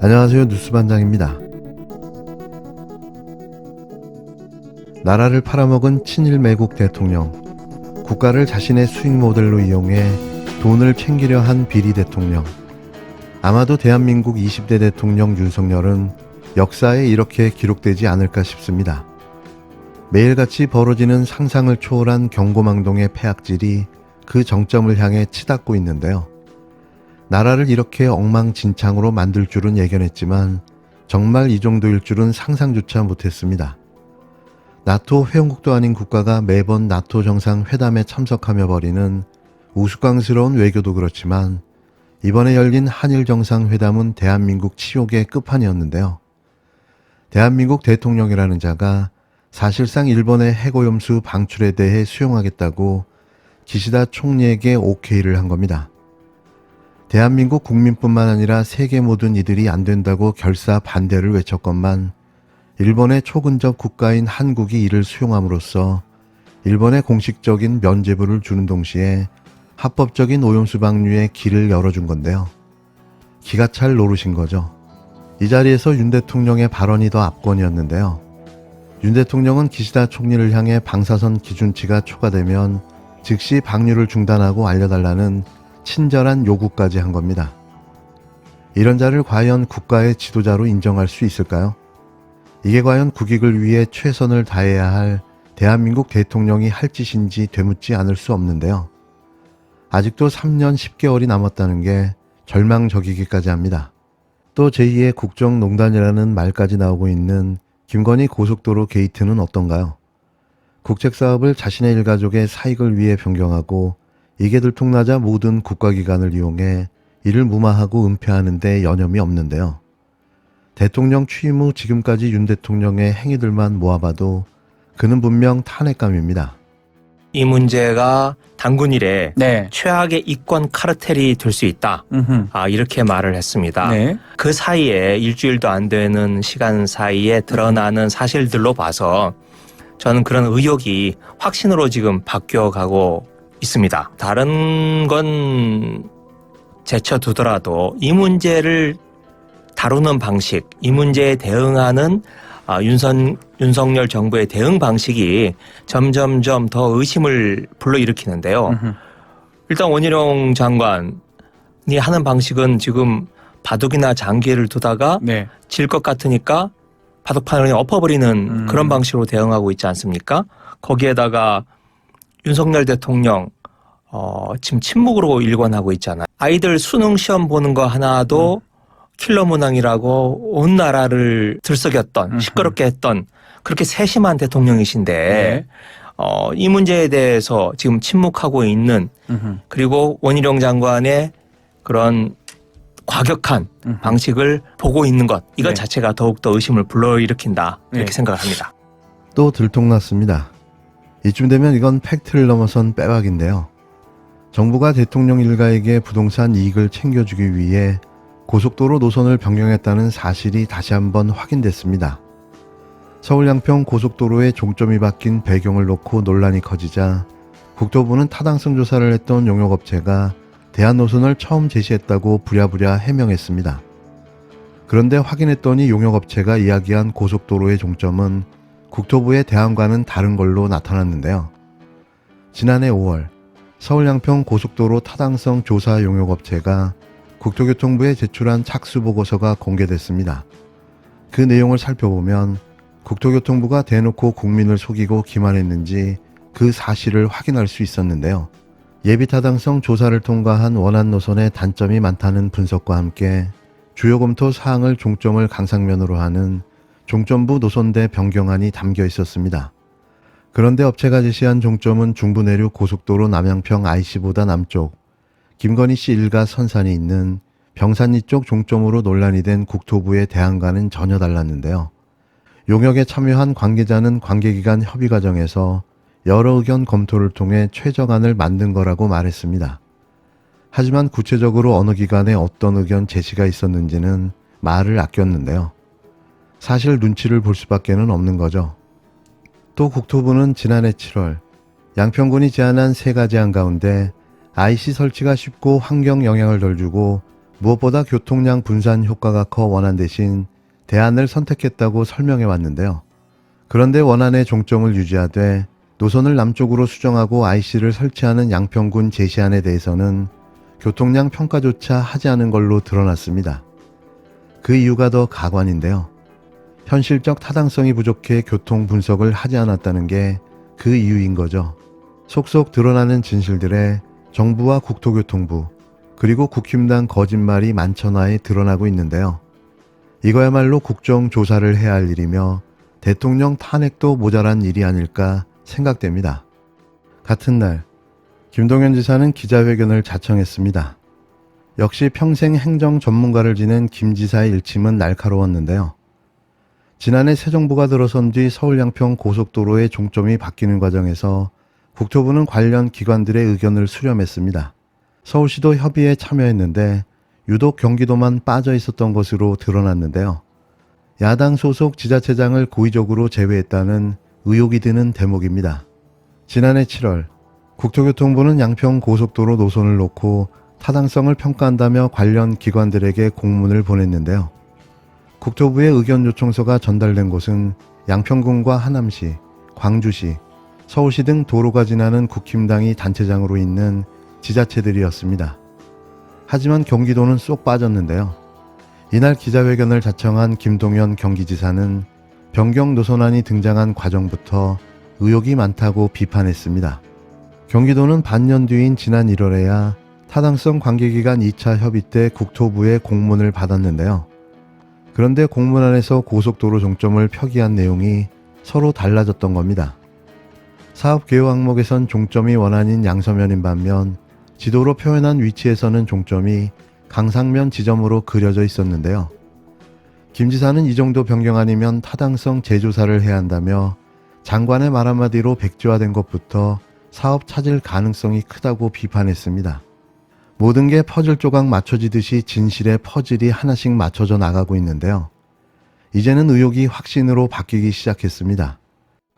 안녕하세요. 뉴스반장입니다. 나라를 팔아먹은 친일 매국 대통령, 국가를 자신의 수익 모델로 이용해 돈을 챙기려 한 비리 대통령. 아마도 대한민국 20대 대통령 윤석열은 역사에 이렇게 기록되지 않을까 싶습니다. 매일같이 벌어지는 상상을 초월한 경고망동의 폐악질이 그 정점을 향해 치닫고 있는데요. 나라를 이렇게 엉망진창으로 만들 줄은 예견했지만 정말 이 정도일 줄은 상상조차 못했습니다. 나토 회원국도 아닌 국가가 매번 나토 정상회담에 참석하며 벌이는 우스꽝스러운 외교도 그렇지만 이번에 열린 한일 정상회담은 대한민국 치욕의 끝판이었는데요. 대한민국 대통령이라는 자가 사실상 일본의 핵오염수 방출에 대해 수용하겠다고 기시다 총리에게 오케이를 한 겁니다. 대한민국 국민뿐만 아니라 세계 모든 이들이 안 된다고 결사 반대를 외쳤건만 일본의 초근접 국가인 한국이 이를 수용함으로써 일본의 공식적인 면죄부를 주는 동시에 합법적인 오염수 방류의 길을 열어준 건데요. 기가 찰 노릇인 거죠. 이 자리에서 윤 대통령의 발언이 더 압권이었는데요. 윤 대통령은 기시다 총리를 향해 방사선 기준치가 초과되면 즉시 방류를 중단하고 알려달라는 친절한 요구까지 한 겁니다. 이런 자를 과연 국가의 지도자로 인정할 수 있을까요? 이게 과연 국익을 위해 최선을 다해야 할 대한민국 대통령이 할 짓인지 되묻지 않을 수 없는데요. 아직도 3년 10개월이 남았다는 게 절망적이기까지 합니다. 또 제2의 국정농단이라는 말까지 나오고 있는 김건희 고속도로 게이트는 어떤가요? 국책사업을 자신의 일가족의 사익을 위해 변경하고 이게 들통나자 모든 국가기관을 이용해 이를 무마하고 은폐하는 데 여념이 없는데요. 대통령 취임 후 지금까지 윤 대통령의 행위들만 모아봐도 그는 분명 탄핵감입니다. 이 문제가 단군 이래 네. 최악의 이권 카르텔이 될 수 있다. 이렇게 말을 했습니다. 네. 그 사이에 일주일도 안 되는 시간 사이에 드러나는 사실들로 봐서 저는 그런 의혹이 확신으로 지금 바뀌어가고 있습니다. 다른 건 제쳐두더라도 이 문제를 다루는 방식, 이 문제에 대응하는 윤석열 정부의 대응 방식이 점점점 더 의심을 불러일으키는데요. 일단 원희룡 장관이 하는 방식은 지금 바둑이나 장기를 두다가 네. 질 것 같으니까 바둑판을 엎어버리는 그런 방식으로 대응하고 있지 않습니까? 거기에다가 윤석열 대통령 지금 침묵으로 일관하고 있잖아요. 아이들 수능 시험 보는 거 하나도 킬러 문항이라고 온 나라를 들썩였던 시끄럽게 했던 그렇게 세심한 대통령이신데 네. 이 문제에 대해서 지금 침묵하고 있는 그리고 원희룡 장관의 그런 과격한 방식을 보고 있는 것 이것 네. 자체가 더욱더 의심을 불러일으킨다 이렇게 네. 생각을 합니다. 또 들통났습니다. 이쯤 되면 이건 팩트를 넘어선 빼박인데요. 정부가 대통령 일가에게 부동산 이익을 챙겨주기 위해 고속도로 노선을 변경했다는 사실이 다시 한번 확인됐습니다. 서울 양평 고속도로의 종점이 바뀐 배경을 놓고 논란이 커지자 국토부는 타당성 조사를 했던 용역업체가 대안 노선을 처음 제시했다고 부랴부랴 해명했습니다. 그런데 확인했더니 용역업체가 이야기한 고속도로의 종점은 국토부의 대안과는 다른 걸로 나타났는데요. 지난해 5월 서울 양평 고속도로 타당성 조사 용역업체가 국토교통부에 제출한 착수보고서가 공개됐습니다. 그 내용을 살펴보면 국토교통부가 대놓고 국민을 속이고 기만했는지 그 사실을 확인할 수 있었는데요. 예비타당성 조사를 통과한 원안 노선의 단점이 많다는 분석과 함께 주요 검토 사항을 종점을 강상면으로 하는 종점부 노선대 변경안이 담겨 있었습니다. 그런데 업체가 제시한 종점은 중부 내륙 고속도로 남양평 IC보다 남쪽 김건희 씨 일가 선산이 있는 병산리 쪽 종점으로 논란이 된 국토부의 대안과는 전혀 달랐는데요. 용역에 참여한 관계자는 관계기관 협의 과정에서 여러 의견 검토를 통해 최저안을 만든 거라고 말했습니다. 하지만 구체적으로 어느 기관에 어떤 의견 제시가 있었는지는 말을 아꼈는데요. 사실 눈치를 볼 수밖에는 없는 거죠. 또 국토부는 지난해 7월 양평군이 제안한 3가지 안 가운데 IC 설치가 쉽고 환경 영향을 덜 주고 무엇보다 교통량 분산 효과가 커 원안 대신 대안을 선택했다고 설명해 왔는데요. 그런데 원안의 종점을 유지하되 노선을 남쪽으로 수정하고 IC를 설치하는 양평군 제시안에 대해서는 교통량 평가조차 하지 않은 걸로 드러났습니다. 그 이유가 더 가관인데요. 현실적 타당성이 부족해 교통 분석을 하지 않았다는 게 그 이유인 거죠. 속속 드러나는 진실들에 정부와 국토교통부 그리고 국힘당 거짓말이 만천하에 드러나고 있는데요. 이거야말로 국정조사를 해야 할 일이며 대통령 탄핵도 모자란 일이 아닐까 생각됩니다. 같은 날 김동연 지사는 기자회견을 자청했습니다. 역시 평생 행정 전문가를 지낸 김 지사의 일침은 날카로웠는데요. 지난해 새 정부가 들어선 뒤 서울 양평 고속도로의 종점이 바뀌는 과정에서 국토부는 관련 기관들의 의견을 수렴했습니다. 서울시도 협의에 참여했는데 유독 경기도만 빠져 있었던 것으로 드러났는데요. 야당 소속 지자체장을 고의적으로 제외했다는 의혹이 드는 대목입니다. 지난해 7월 국토교통부는 양평 고속도로 노선을 놓고 타당성을 평가한다며 관련 기관들에게 공문을 보냈는데요. 국토부의 의견 요청서가 전달된 곳은 양평군과 하남시, 광주시, 서울시 등 도로가 지나는 국힘당이 단체장으로 있는 지자체들이었습니다. 하지만 경기도는 쏙 빠졌는데요. 이날 기자회견을 자청한 김동연 경기지사는 변경 노선안이 등장한 과정부터 의혹이 많다고 비판했습니다. 경기도는 반년 뒤인 지난 1월에야 타당성 관계기관 2차 협의 때 국토부의 공문을 받았는데요. 그런데 공문안에서 고속도로 종점을 표기한 내용이 서로 달라졌던 겁니다. 사업 개요 항목에선 종점이 원안인 양서면인 반면 지도로 표현한 위치에서는 종점이 강상면 지점으로 그려져 있었는데요. 김 지사는 이 정도 변경 아니면 타당성 재조사를 해야 한다며 장관의 말 한마디로 백지화된 것부터 사업 차질 가능성이 크다고 비판했습니다. 모든 게 퍼즐 조각 맞춰지듯이 진실의 퍼즐이 하나씩 맞춰져 나가고 있는데요. 이제는 의혹이 확신으로 바뀌기 시작했습니다.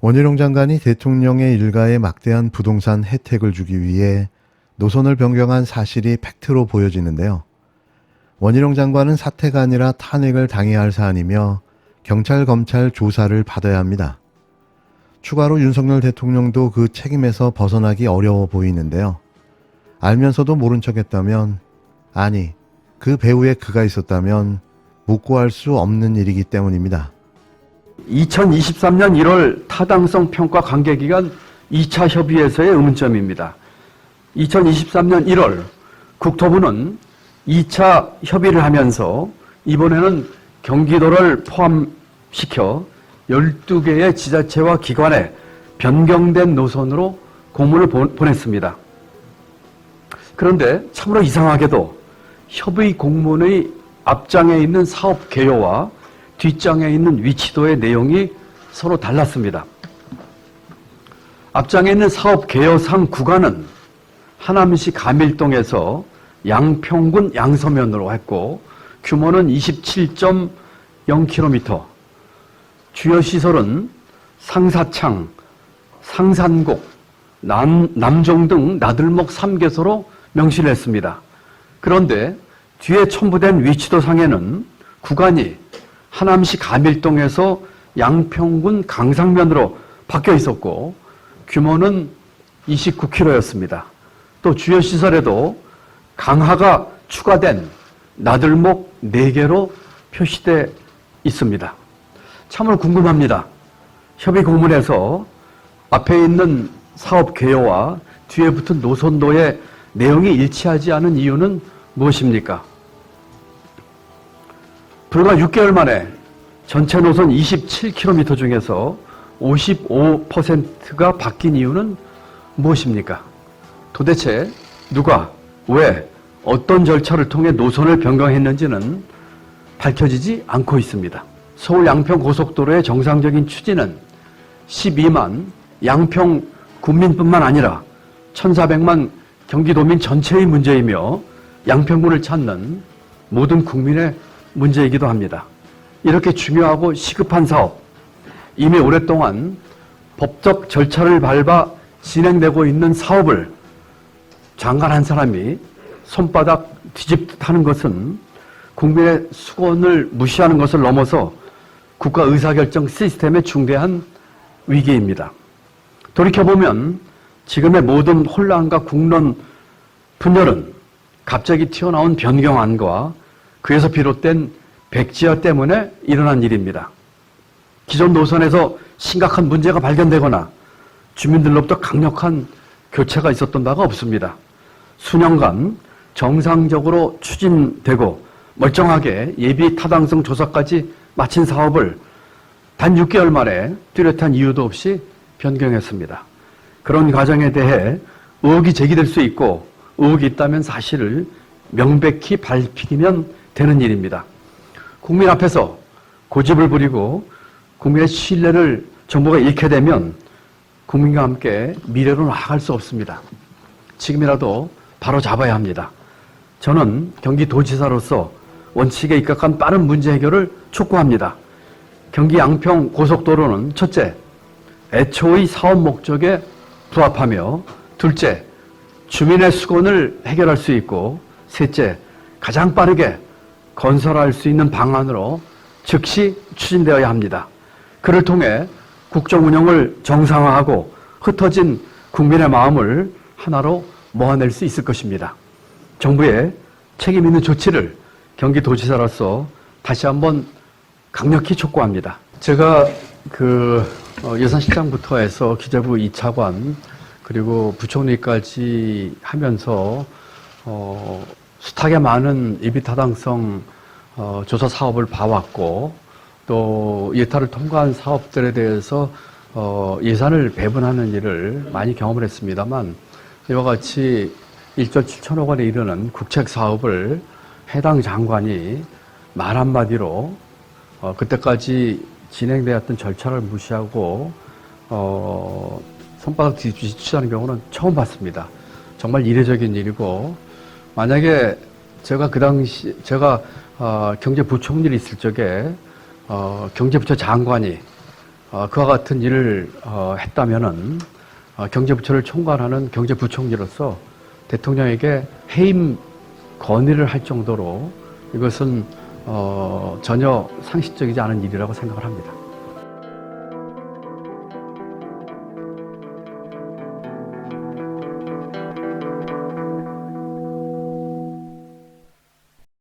원희룡 장관이 대통령의 일가에 막대한 부동산 혜택을 주기 위해 노선을 변경한 사실이 팩트로 보여지는데요. 원희룡 장관은 사퇴가 아니라 탄핵을 당해야 할 사안이며 경찰, 검찰 조사를 받아야 합니다. 추가로 윤석열 대통령도 그 책임에서 벗어나기 어려워 보이는데요. 알면서도 모른 척했다면, 아니, 그 배후에 그가 있었다면 묵고할 수 없는 일이기 때문입니다. 2023년 1월 타당성 평가 관계기관 2차 협의에서의 의문점입니다. 2023년 1월 국토부는 2차 협의를 하면서 이번에는 경기도를 포함시켜 12개의 지자체와 기관에 변경된 노선으로 공문을 보냈습니다. 그런데 참으로 이상하게도 협의 공문의 앞장에 있는 사업 개요와 뒷장에 있는 위치도의 내용이 서로 달랐습니다. 앞장에 있는 사업 개요상 구간은 하남시 가밀동에서 양평군 양서면으로 했고 규모는 27.0km, 주요 시설은 상사창, 상산곡, 남종 등 나들목 3개소로 명시를 했습니다. 그런데 뒤에 첨부된 위치도상에는 구간이 하남시 가밀동에서 양평군 강상면으로 바뀌어 있었고 규모는 29km였습니다. 또 주요 시설에도 강하가 추가된 나들목 4개로 표시되어 있습니다. 참으로 궁금합니다. 협의 공문에서 앞에 있는 사업 개요와 뒤에 붙은 노선도의 내용이 일치하지 않은 이유는 무엇입니까? 불과 6개월 만에 전체 노선 27km 중에서 55%가 바뀐 이유는 무엇입니까? 도대체 누가, 왜, 어떤 절차를 통해 노선을 변경했는지는 밝혀지지 않고 있습니다. 서울 양평 고속도로의 정상적인 추진은 12만 양평 군민뿐만 아니라 1,400만 경기도민 전체의 문제이며 양평군을 찾는 모든 국민의 문제이기도 합니다. 이렇게 중요하고 시급한 사업, 이미 오랫동안 법적 절차를 밟아 진행되고 있는 사업을 장관 한 사람이 손바닥 뒤집듯 하는 것은 국민의 수건을 무시하는 것을 넘어서 국가 의사결정 시스템의 중대한 위기입니다. 돌이켜보면 지금의 모든 혼란과 국론 분열은 갑자기 튀어나온 변경안과 그에서 비롯된 백지화 때문에 일어난 일입니다. 기존 노선에서 심각한 문제가 발견되거나 주민들로부터 강력한 교체가 있었던 바가 없습니다. 수년간 정상적으로 추진되고 멀쩡하게 예비 타당성 조사까지 마친 사업을 단 6개월 만에 뚜렷한 이유도 없이 변경했습니다. 그런 과정에 대해 의혹이 제기될 수 있고 의혹이 있다면 사실을 명백히 밝히면 되는 일입니다. 국민 앞에서 고집을 부리고 국민의 신뢰를 정부가 잃게 되면 국민과 함께 미래로 나아갈 수 없습니다. 지금이라도 바로 잡아야 합니다. 저는 경기도지사로서 원칙에 입각한 빠른 문제 해결을 촉구합니다. 경기 양평 고속도로는 첫째, 애초의 사업 목적에 부합하며 둘째, 주민의 수건을 해결할 수 있고 셋째, 가장 빠르게 건설할 수 있는 방안으로 즉시 추진되어야 합니다. 그를 통해 국정 운영을 정상화하고 흩어진 국민의 마음을 하나로 모아낼 수 있을 것입니다. 정부의 책임 있는 조치를 경기도지사로서 다시 한번 강력히 촉구합니다. 제가 예산실장부터 해서 기재부 2차관 그리고 부총리까지 하면서 숱하게 많은 예비타당성 조사 사업을 봐왔고 또 예타를 통과한 사업들에 대해서 예산을 배분하는 일을 많이 경험을 했습니다만 이와 같이 1조 7천억 원에 이르는 국책 사업을 해당 장관이 말 한마디로 그때까지 진행되었던 절차를 무시하고 손바닥 뒤집치는 경우는 처음 봤습니다. 정말 이례적인 일이고 만약에 제가 경제부총리를 있을 적에 경제부처 장관이 그와 같은 일을 했다면은 경제부처를 총괄하는 경제부총리로서 대통령에게 해임 건의를 할 정도로 이것은 전혀 상식적이지 않은 일이라고 생각을 합니다.